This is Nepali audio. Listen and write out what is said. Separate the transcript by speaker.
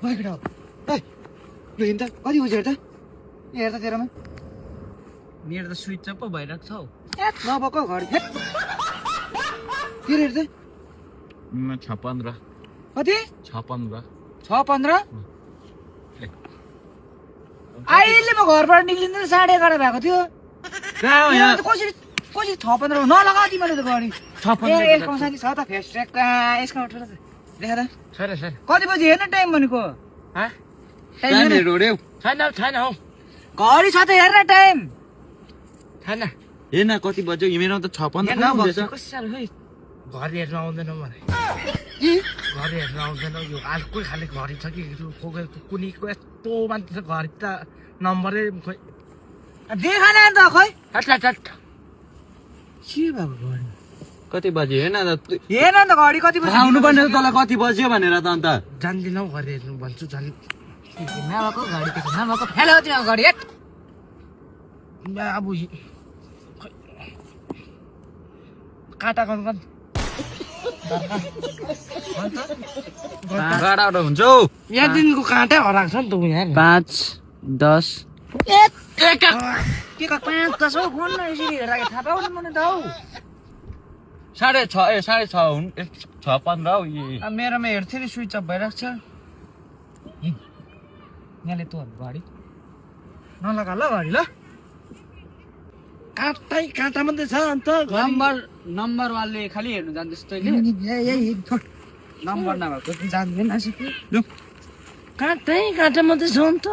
Speaker 1: केटा ए लु हिँड त कति बज्यो हेर त हेर त तेरोमा
Speaker 2: मेरो त स्विच अफ पो भइरहेको छ हौ
Speaker 1: नबक घडी हेर हेर त
Speaker 3: 6:15
Speaker 1: कति
Speaker 3: 6:15
Speaker 1: 6:15 अहिले म घरबाट निक्लिँदैन 11:30 भएको थियो
Speaker 3: कहाँ हो यहाँ
Speaker 1: कसरी कसरी 6:15 नलगा तिमीले त गाडी
Speaker 3: 6:15
Speaker 1: यसको साथी छ त फेस ट्र्याक यसको उठेर देखा त
Speaker 2: छैन छैन
Speaker 1: कति बजी हेर्न टाइम भनेको
Speaker 2: हा
Speaker 1: टाइम हेर्न
Speaker 3: रोड्यौ
Speaker 2: छैन हौ
Speaker 1: घडी छ त हेर्न टाइम
Speaker 2: छैन
Speaker 3: हेर्न कति बज्यो मेरो त 6:15 हुँदैछ
Speaker 2: कसरी खै घर हेर्न आउँदैन मलाई घर हेर्न आउँदैन यो अर्कै खाले घडी छ कि कुनैको यस्तो मान्छे छ घडी त नम्बरै खोइ
Speaker 1: देखा न अन्त खै
Speaker 2: हट हट हट
Speaker 1: के भएको घडी
Speaker 3: कति बज्यो हेर्न त
Speaker 1: हेर्न अन्त घडी कति बजी
Speaker 3: आउनु पर्ने तँलाई कति बज्यो भनेर त अन्त
Speaker 2: जान्दिनँ हौ घर हेर्नु भन्छु जान
Speaker 1: नभएको घडी के छ नभएको फेल हो त्यो घडी हेट
Speaker 2: अब खै काटा गर्नु
Speaker 3: गाडा हुन्छ हौ
Speaker 2: यहाँ दिनको काँटै हराएको छ नि त यहाँ
Speaker 3: 5 10
Speaker 1: के का 5-10 हो फोन न यसरी हेरेर थाहा पाउनु मन त हौ
Speaker 3: 6:30 हुन् 6:15 हौ
Speaker 1: अब मेरोमा हेर्थ्यो नि स्विच अफ भइरहेको छ यहाँले तँ घडी नलगा ल घडी ल
Speaker 2: काँटा मात्रै छ अन्त
Speaker 1: नम्बर वालले खालि हेर्नु जान्दैछ तैँले नम्बर नभएको जान्दैन
Speaker 2: काँटा मात्रै छ अन्त